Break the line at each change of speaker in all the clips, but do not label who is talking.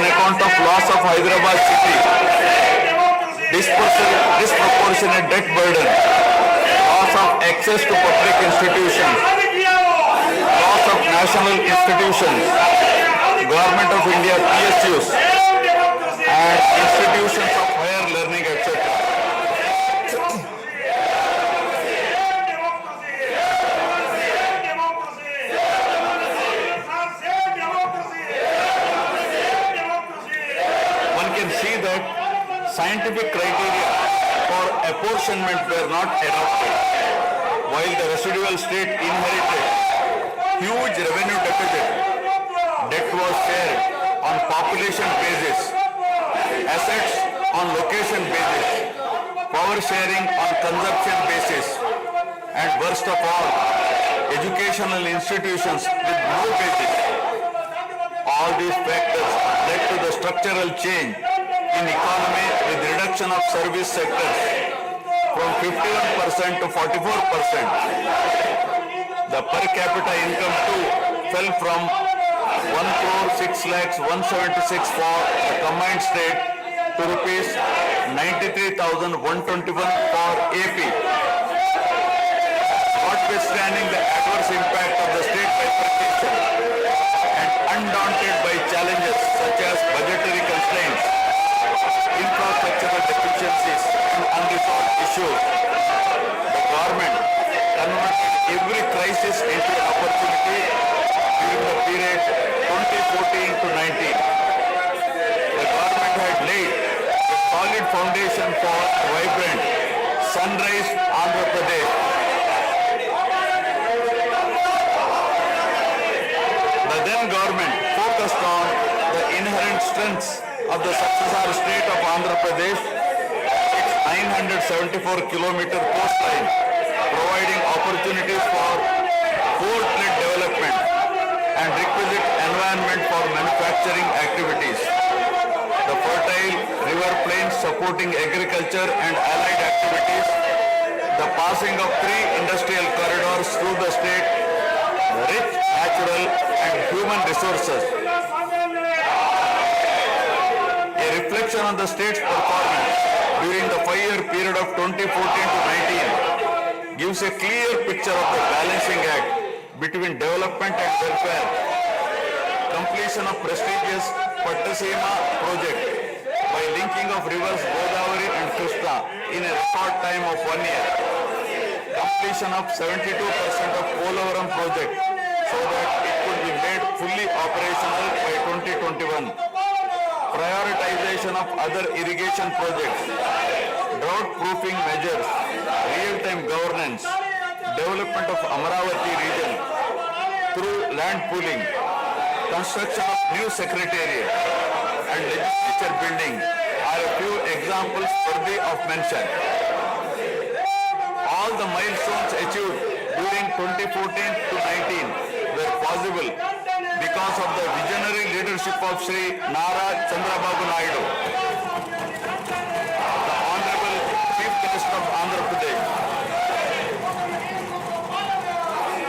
on account of loss of Hyderabad city, disproportionate debt burden, loss of access to public institutions, loss of national institutions, Government of India PSUs, and institutions of higher learning, etc. One can see that scientific criteria for apportionment were not adopted, while the residual state inherited huge revenue deficit. Debt was shared on population basis, assets on location basis, power sharing on consumption basis, and worst of all, educational institutions with no basis. All these factors led to the structural change in economy with reduction of service sectors from 51% to 44%. The per capita income too fell from 1,06,176 for the combined state to rupees 93,121 for AP. Notwithstanding the adverse impact of the state bifurcation and undaunted by challenges such as budgetary constraints, infrastructural deficiencies, and unresolved issues, the government converted every crisis into an opportunity during the period 2014 to 19. The government had laid a solid foundation for a vibrant sunrise Andhra Pradesh. The then government focused on the inherent strengths of the successor state of Andhra Pradesh, its 974-kilometer coastline, providing opportunities for port-led development and requisite environment for manufacturing activities. The fertile river plains supporting agriculture and allied activities, the passing of 3 industrial corridors through the state, the rich natural and human resources. A reflection on the state's performance during the 5-year period of 2014 to 19 gives a clear picture of the balancing act between development and welfare. Completion of prestigious Pattasima project by linking of rivers Godavari and Krishna in a short time of 1 year. Completion of 72% of Polavaram project so that it could be made fully operational by 2021. Prioritization of other irrigation projects, drought proofing measures, real-time governance, development of Amaravati region through land pooling, construction of new secretariat and legislature building are a few examples worthy of mention. All the milestones achieved during 2014 to 19 were possible because of the visionary leadership of Sri Nara Chandrababu Naidu, the Honorable Chief Minister of Andhra Pradesh.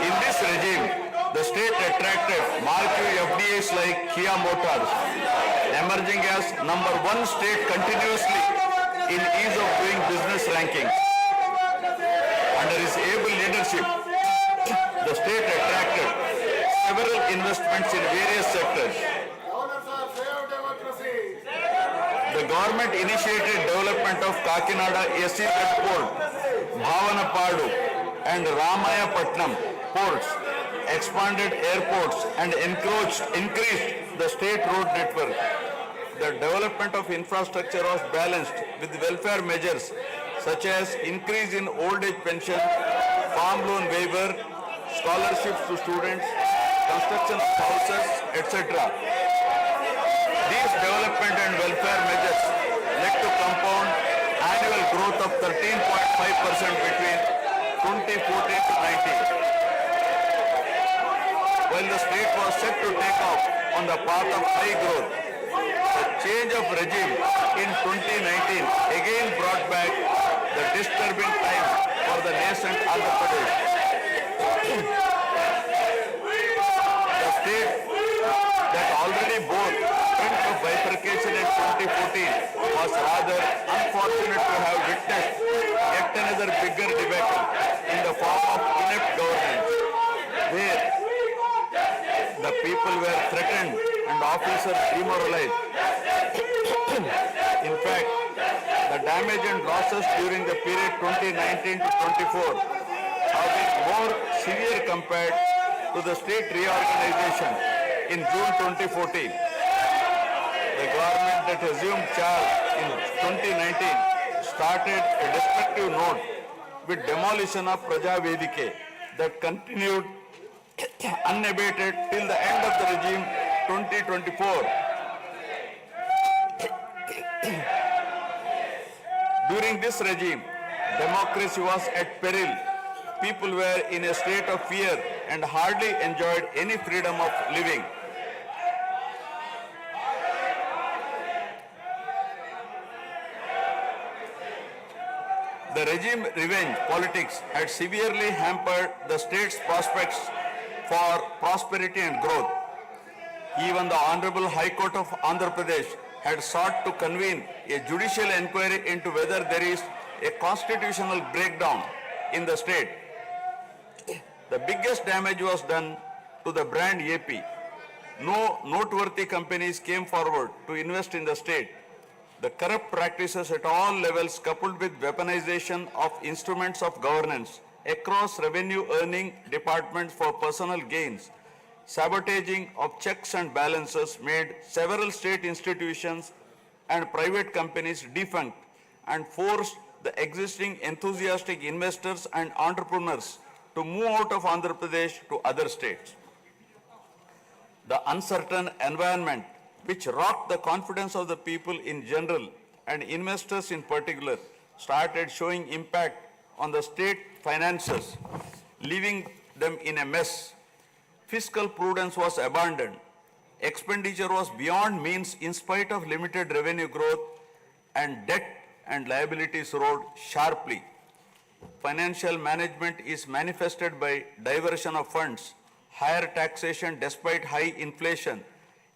In this regime, the state attracted marquee FDIs like Kia Motors, emerging as #1 state continuously in ease of doing business rankings. Under his able leadership, the state attracted several investments in various sectors. The government initiated development of Kakinada SEZ port, Bhavanapadu and Ramayapatnam ports, expanded airports and increased the state road network. The development of infrastructure was balanced with welfare measures such as increase in old age pension, farm loan waiver, scholarships to students, construction of houses, etc. These development and welfare measures led to compound annual growth of 13.5% between 2014 to 19. While the state was set to take off on the path of high growth, the change of regime in 2019 again brought back the disturbing time for the nascent Andhra Pradesh. The state that already bore print of bifurcation was rather unfortunate to have witnessed yet another bigger debacle in the form of inept governance, where the people were threatened and officers demoralized. In fact, the damage and losses during the period 2019 to 24 have been more severe compared to the state reorganization in June 2014. The government that assumed charge in 2019 started a destructive note with demolition of Praja Vedike that continued unabated till the end of the regime 2024. During this regime, democracy was at peril. People were in a state of fear and hardly enjoyed any freedom of living. The regime revenge politics had severely hampered the state's prospects for prosperity and growth. Even the Honorable High Court of Andhra Pradesh had sought to convene a judicial inquiry into whether there is a constitutional breakdown in the state. The biggest damage was done to the brand AP. No noteworthy companies came forward to invest in the state. The corrupt practices at all levels, coupled with weaponization of instruments of governance across revenue earning departments for personal gains, sabotaging of checks and balances, made several state institutions and private companies defunct and forced the existing enthusiastic investors and entrepreneurs to move out of Andhra Pradesh to other states. The uncertain environment which rocked the confidence of the people in general and investors in particular started showing impact on the state finances, leaving them in a mess. Fiscal prudence was abandoned. Expenditure was beyond means in spite of limited revenue growth, and debt and liabilities rose sharply. Financial management is manifested by diversion of funds, higher taxation despite high inflation,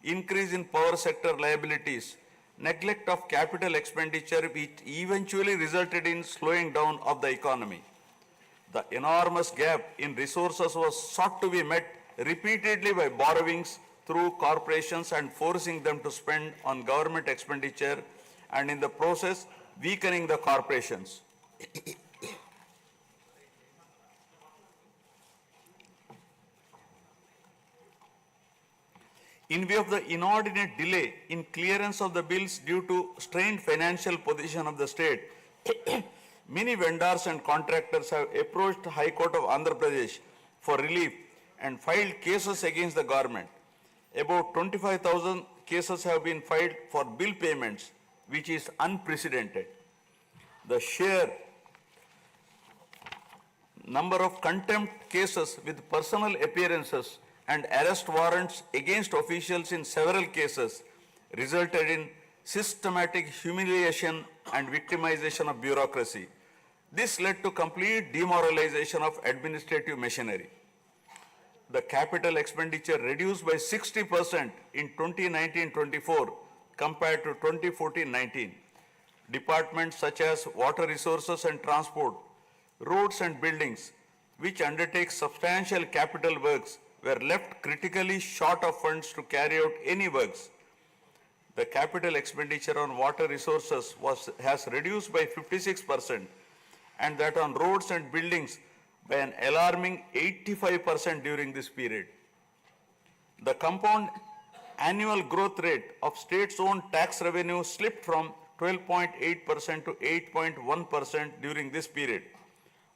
increase in power sector liabilities, neglect of capital expenditure, which eventually resulted in slowing down of the economy. The enormous gap in resources was sought to be met repeatedly by borrowings through corporations and forcing them to spend on government expenditure, and in the process weakening the corporations. In view of the inordinate delay in clearance of the bills due to strained financial position of the state, many vendors and contractors have approached the High Court of Andhra Pradesh for relief and filed cases against the government. About 25,000 cases have been filed for bill payments, which is unprecedented. The sheer number of contempt cases with personal appearances and arrest warrants against officials in several cases resulted in systematic humiliation and victimization of bureaucracy. This led to complete demoralization of administrative machinery. The capital expenditure reduced by 60% in 2019-24 compared to 2014-19. Departments such as water resources and transport, roads and buildings, which undertake substantial capital works, were left critically short of funds to carry out any works. The capital expenditure on water resources has reduced by 56%, and that on roads and buildings by an alarming 85% during this period. The compound annual growth rate of states-owned tax revenue slipped from 12.8% to 8.1% during this period.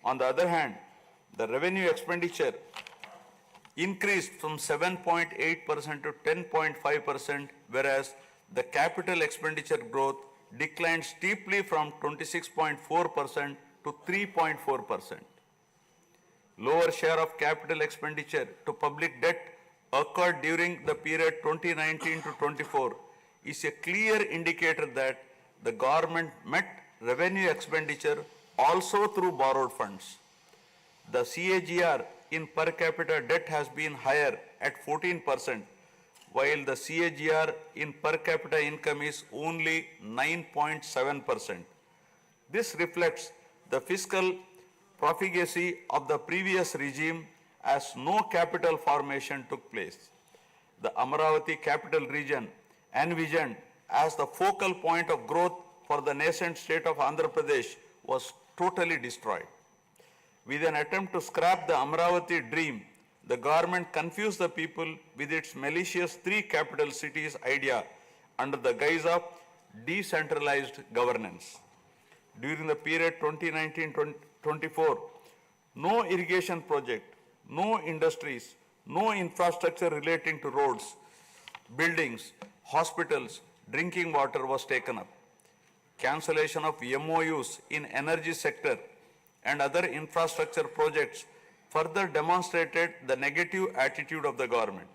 On the other hand, the revenue expenditure increased from 7.8% to 10.5%, whereas the capital expenditure growth declined steeply from 26.4% to 3.4%. Lower share of capital expenditure to public debt occurred during the period 2019 to 24 is a clear indicator that the government met revenue expenditure also through borrowed funds. The CAGR in per capita debt has been higher at 14%, while the CAGR in per capita income is only 9.7%. This reflects the fiscal profligacy of the previous regime as no capital formation took place. The Amaravati capital region, envisioned as the focal point of growth for the nascent state of Andhra Pradesh, was totally destroyed. With an attempt to scrap the Amaravati dream, the government confused the people with its malicious three capital cities idea under the guise of decentralized governance. During the period 2019-24, no irrigation project, no industries, no infrastructure relating to roads, buildings, hospitals, drinking water was taken up. Cancellation of MOUs in energy sector and other infrastructure projects further demonstrated the negative attitude of the government.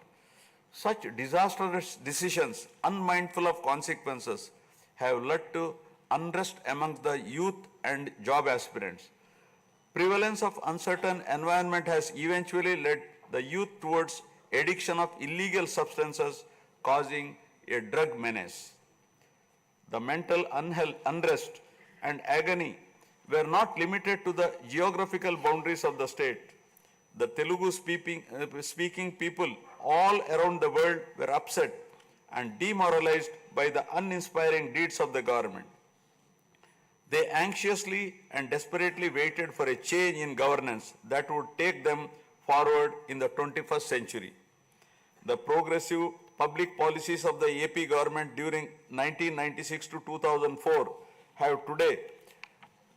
Such disastrous decisions, unmindful of consequences, have led to unrest among the youth and job aspirants. Prevalence of uncertain environment has eventually led the youth towards addiction of illegal substances, causing a drug menace. The mental unrest and agony were not limited to the geographical boundaries of the state. The Telugu speaking people all around the world were upset and demoralized by the uninspiring deeds of the government. They anxiously and desperately waited for a change in governance that would take them forward in the 21st century. The progressive public policies of the AP government during 1996 to 2004 have today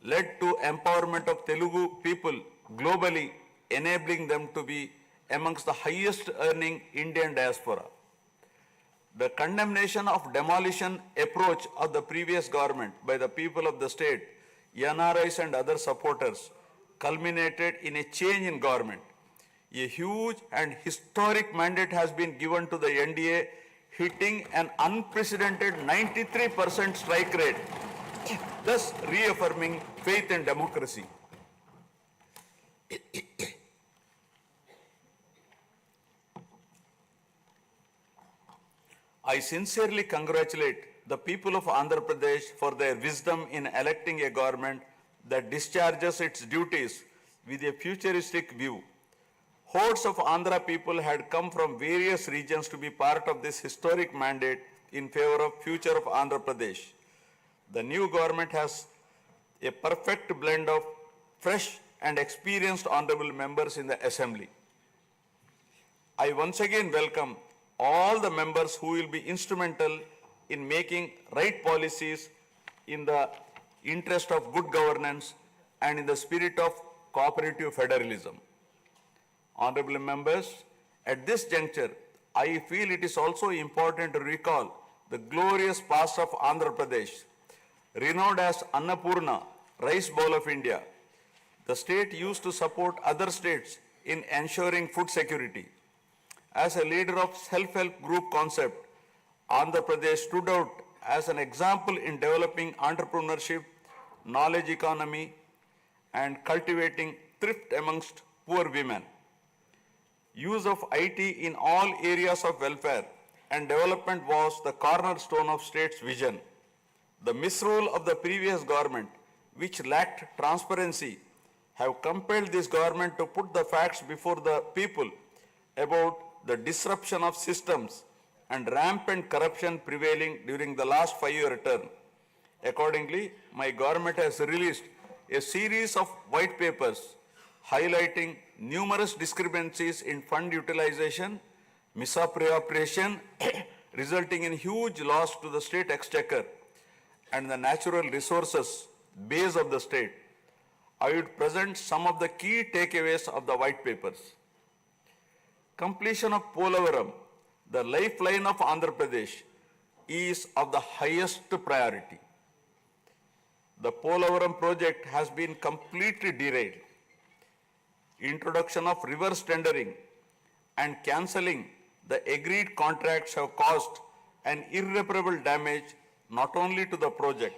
led to empowerment of Telugu people globally, enabling them to be amongst the highest earning Indian diaspora. The condemnation of demolition approach of the previous government by the people of the state, NRIs and other supporters, culminated in a change in government. A huge and historic mandate has been given to the NDA, hitting an unprecedented 93% strike rate, thus reaffirming faith in democracy. I sincerely congratulate the people of Andhra Pradesh for their wisdom in electing a government that discharges its duties with a futuristic view. Hordes of Andhra people had come from various regions to be part of this historic mandate in favor of future of Andhra Pradesh. The new government has a perfect blend of fresh and experienced honorable members in the assembly. I once again welcome all the members who will be instrumental in making right policies in the interest of good governance and in the spirit of cooperative federalism. Honorable members, at this juncture, I feel it is also important to recall the glorious past of Andhra Pradesh. Renowned as Annapurna, rice bowl of India, the state used to support other states in ensuring food security. As a leader of self-help group concept, Andhra Pradesh stood out as an example in developing entrepreneurship, knowledge economy, and cultivating thrift amongst poor women. Use of IT in all areas of welfare and development was the cornerstone of state's vision. The misrule of the previous government, which lacked transparency, have compelled this government to put the facts before the people about the disruption of systems and rampant corruption prevailing during the last 5-year term. Accordingly, my government has released a series of white papers highlighting numerous discrepancies in fund utilization, misappropriation, resulting in huge loss to the state exchequer and the natural resources base of the state. I would present some of the key takeaways of the white papers. Completion of Polavaram, the lifeline of Andhra Pradesh, is of the highest priority. The Polavaram project has been completely derailed. Introduction of reverse tendering and cancelling the agreed contracts have caused an irreparable damage not only to the project,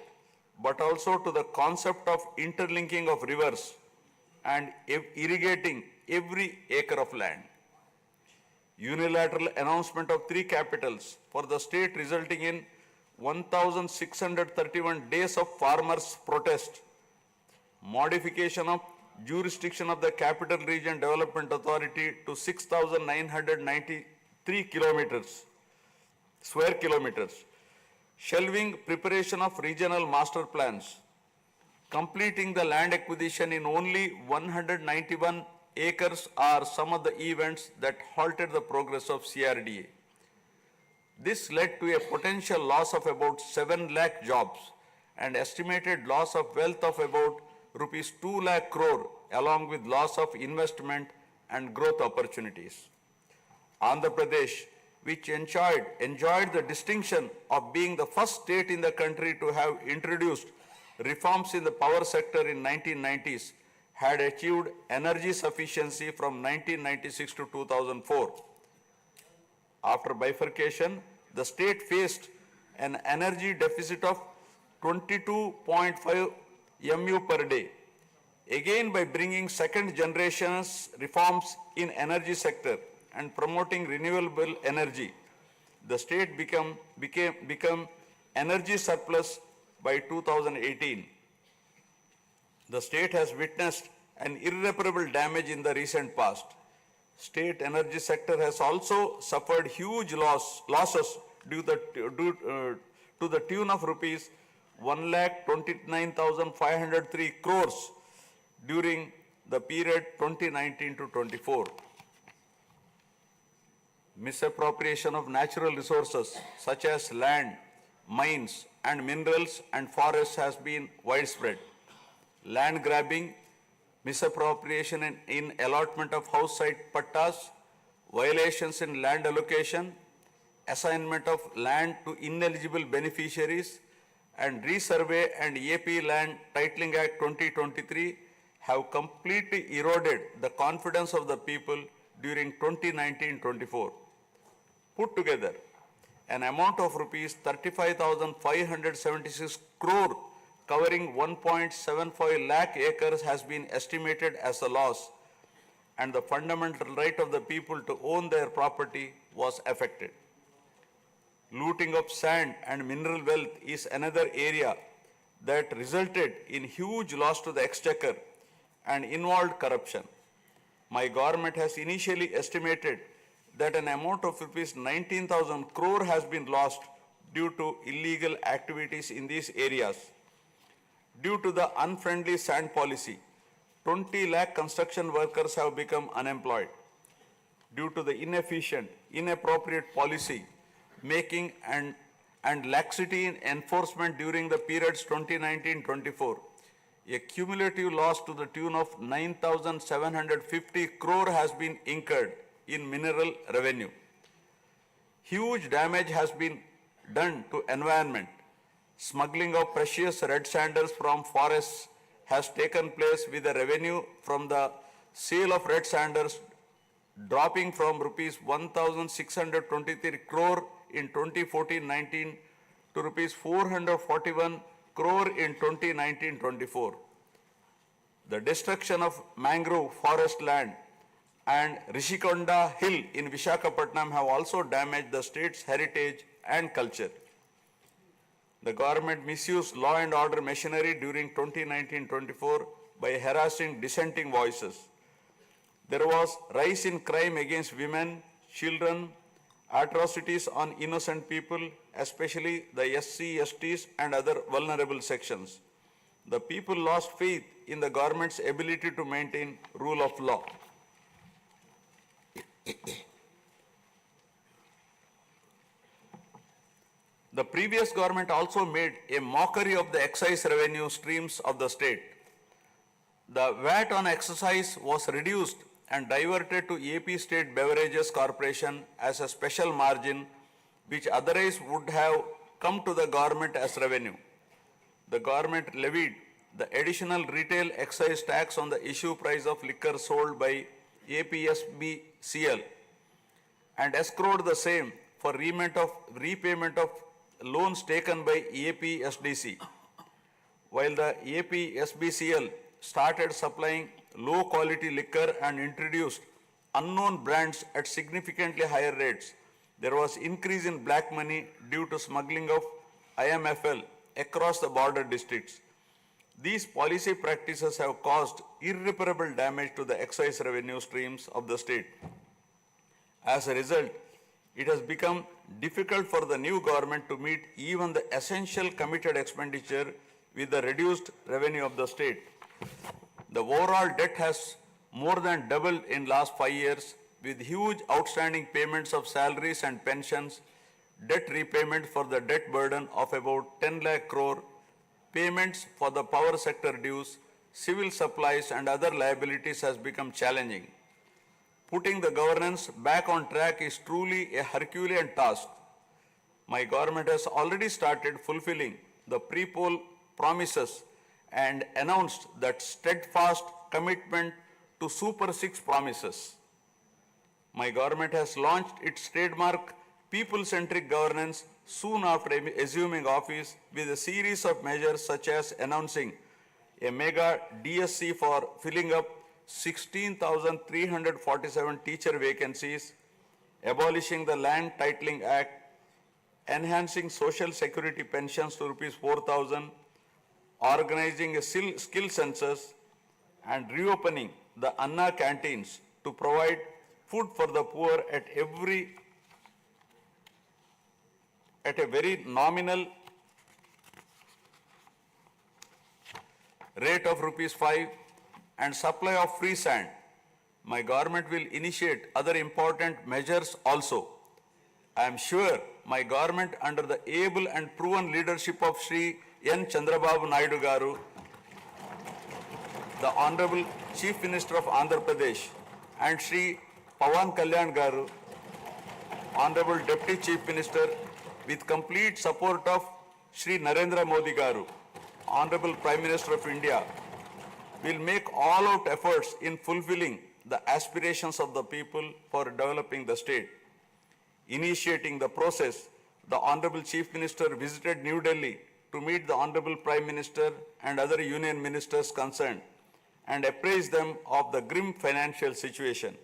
but also to the concept of interlinking of rivers and irrigating every acre of land. unilateral announcement of 3 capitals for the state resulting in 1,631 days of farmers' protest, modification of jurisdiction of the Capital Region Development Authority to 6,993 square kilometers, shelving preparation of regional master plans, completing the land acquisition in only 191 acres are some of the events that halted the progress of CRDA. This led to a potential loss of about 7 lakh jobs and estimated loss of wealth of about rupees 2 lakh crore along with loss of investment and growth opportunities. Andhra Pradesh, which enjoyed the distinction of being the first state in the country to have introduced reforms in the power sector in 1990s, had achieved energy sufficiency from 1996 to 2004. After bifurcation, the state faced an energy deficit of 22.5 MU per day. Again, by bringing second generation's reforms in energy sector and promoting renewable energy, the state become energy surplus by 2018. The state has witnessed an irreparable damage in the recent past. State energy sector has also suffered huge losses to the tune of rupees 1,29,503 crores during the period 2019 to 24. Misappropriation of natural resources such as land, mines, and minerals and forests has been widespread. Land grabbing, misappropriation in allotment of house site pattas, violations in land allocation, assignment of land to ineligible beneficiaries, and Resurvey and AP Land Titling Act 2023 have completely eroded the confidence of the people during 2019-24. Put together, an amount of rupees 35,576 crore covering 1.75 lakh acres has been estimated as a loss, and the fundamental right of the people to own their property was affected. Looting of sand and mineral wealth is another area that resulted in huge loss to the exchequer and involved corruption. My government has initially estimated that an amount of rupees 19,000 crore has been lost due to illegal activities in these areas. Due to the unfriendly sand policy, 20 lakh construction workers have become unemployed. Due to the inefficient, inappropriate policy making and laxity in enforcement during the periods 2019-24, a cumulative loss to the tune of 9,750 crore has been incurred in mineral revenue. Huge damage has been done to environment. Smuggling of precious red sanders from forests has taken place with the revenue from the sale of red sanders dropping from rupees 1,623 crore in 2014-19 to rupees 441 crore in 2019-24. The destruction of mangrove forest land and Rishikonda Hill in Visakhapatnam have also damaged the state's heritage and culture. The government misused law and order machinery during 2019-24 by harassing dissenting voices. There was rise in crime against women, children, atrocities on innocent people, especially the SC, STs and other vulnerable sections. The people lost faith in the government's ability to maintain rule of law. The previous government also made a mockery of the excise revenue streams of the state. The VAT on excise was reduced and diverted to AP State Beverages Corporation as a special margin which otherwise would have come to the government as revenue. The government levied the additional retail excise tax on the issue price of liquor sold by APSBCL and escrowed the same for repayment of loans taken by APSDC. While the APSBCL started supplying low quality liquor and introduced unknown brands at significantly higher rates. There was increase in black money due to smuggling of IMFL across the border districts. These policy practices have caused irreparable damage to the excise revenue streams of the state. As a result, it has become difficult for the new government to meet even the essential committed expenditure with the reduced revenue of the state. The overall debt has more than doubled in last 5 years, with huge outstanding payments of salaries and pensions, debt repayment for the debt burden of about 10 lakh crore, payments for the power sector dues, civil supplies and other liabilities has become challenging. Putting the governance back on track is truly a Herculean task. My government has already started fulfilling the pre-poll promises and announced that steadfast commitment to Super 6 promises. My government has launched its trademark people-centric governance soon after assuming office with a series of measures such as announcing a mega DSC for filling up 16,347 teacher vacancies, abolishing the Land Titling Act, enhancing social security pensions to rupees 4,000, organizing a skill census, and reopening the Anna canteens to provide food for the poor at a very nominal rate of rupees 5 and supply of free sand. My government will initiate other important measures also. I am sure my government under the able and proven leadership of Shri N. Chandrababu Naidu Garu, the Honorable Chief Minister of Andhra Pradesh, and Shri Pawan Kalyan Garu, Honorable Deputy Chief Minister, with complete support of Shri Narendra Modi Garu, Honorable Prime Minister of India, will make all-out efforts in fulfilling the aspirations of the people for developing the state. Initiating the process, the Honorable Chief Minister visited New Delhi to meet the Honorable Prime Minister and other union ministers concerned and apprise them of the grim financial situation.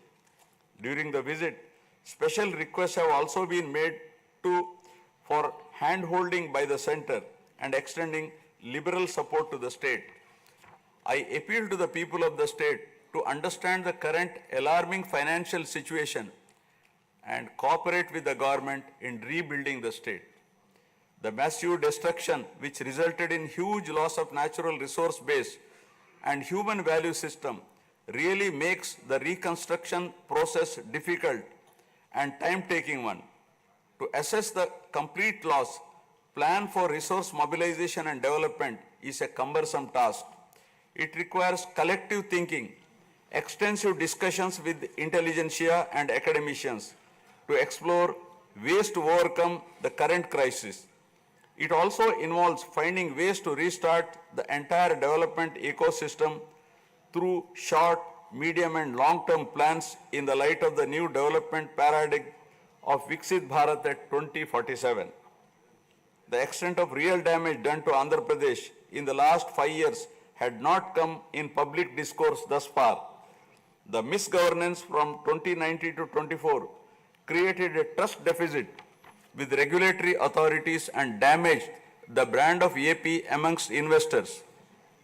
During the visit, special requests have also been made for hand-holding by the center and extending liberal support to the state. I appeal to the people of the state to understand the current alarming financial situation and cooperate with the government in rebuilding the state. The massive destruction which resulted in huge loss of natural resource base and human value system really makes the reconstruction process difficult and time-taking one. To assess the complete loss, plan for resource mobilization and development is a cumbersome task. It requires collective thinking, extensive discussions with intelligentsia and academicians to explore ways to overcome the current crisis. It also involves finding ways to restart the entire development ecosystem through short, medium and long-term plans in the light of the new development paradigm of Viksit Bharat at 2047. The extent of real damage done to Andhra Pradesh in the last 5 years had not come in public discourse thus far. The misgovernance from 2019 to 24 created a trust deficit with regulatory authorities and damaged the brand of AP amongst investors.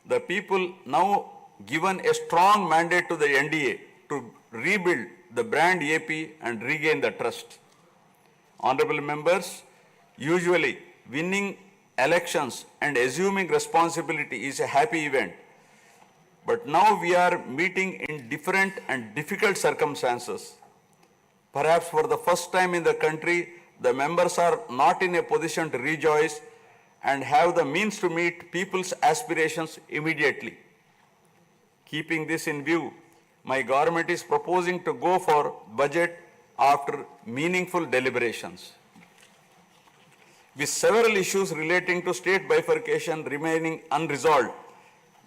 The people now given a strong mandate to the NDA to rebuild the brand AP and regain the trust. Honorable members, usually winning elections and assuming responsibility is a happy event. But now we are meeting in different and difficult circumstances. Perhaps for the first time in the country, the members are not in a position to rejoice and have the means to meet people's aspirations immediately. Keeping this in view, my government is proposing to go for budget after meaningful deliberations. With several issues relating to state bifurcation remaining unresolved,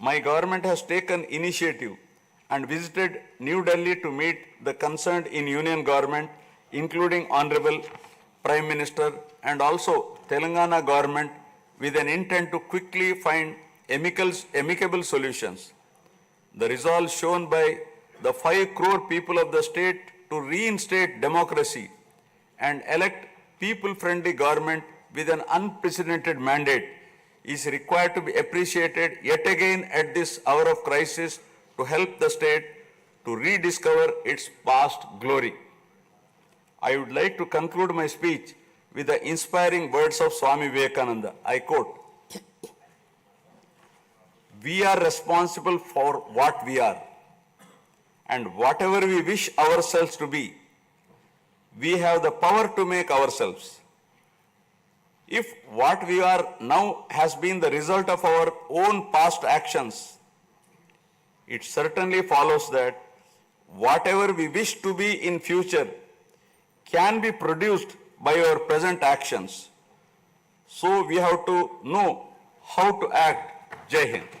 my government has taken initiative and visited New Delhi to meet the concerned in union government, including Honorable Prime Minister and also Telangana government, with an intent to quickly find amicable solutions. The resolve shown by the 5 crore people of the state to reinstate democracy and elect people-friendly government with an unprecedented mandate is required to be appreciated yet again at this hour of crisis to help the state to rediscover its past glory. I would like to conclude my speech with the inspiring words of Swami Vivekananda. I quote, "We are responsible for what we are, and whatever we wish ourselves to be, we have the power to make ourselves. If what we are now has been the result of our own past actions, it certainly follows that whatever we wish to be in future can be produced by our present actions. So we have to know how to act." Jai Hind.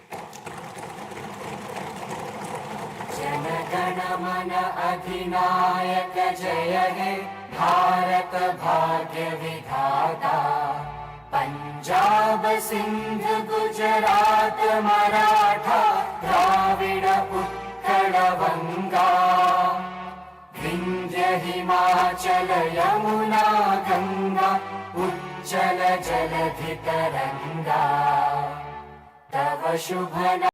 जनगण मन अधिनायक जय हे भारत भाग्य विधाता पंजाब सिंध गुजरात मराठा द्राविड उत्कल बंगा विंध्य हिमाचल यमुना गंगा उज्जल जलधि तरंगा तव शुभ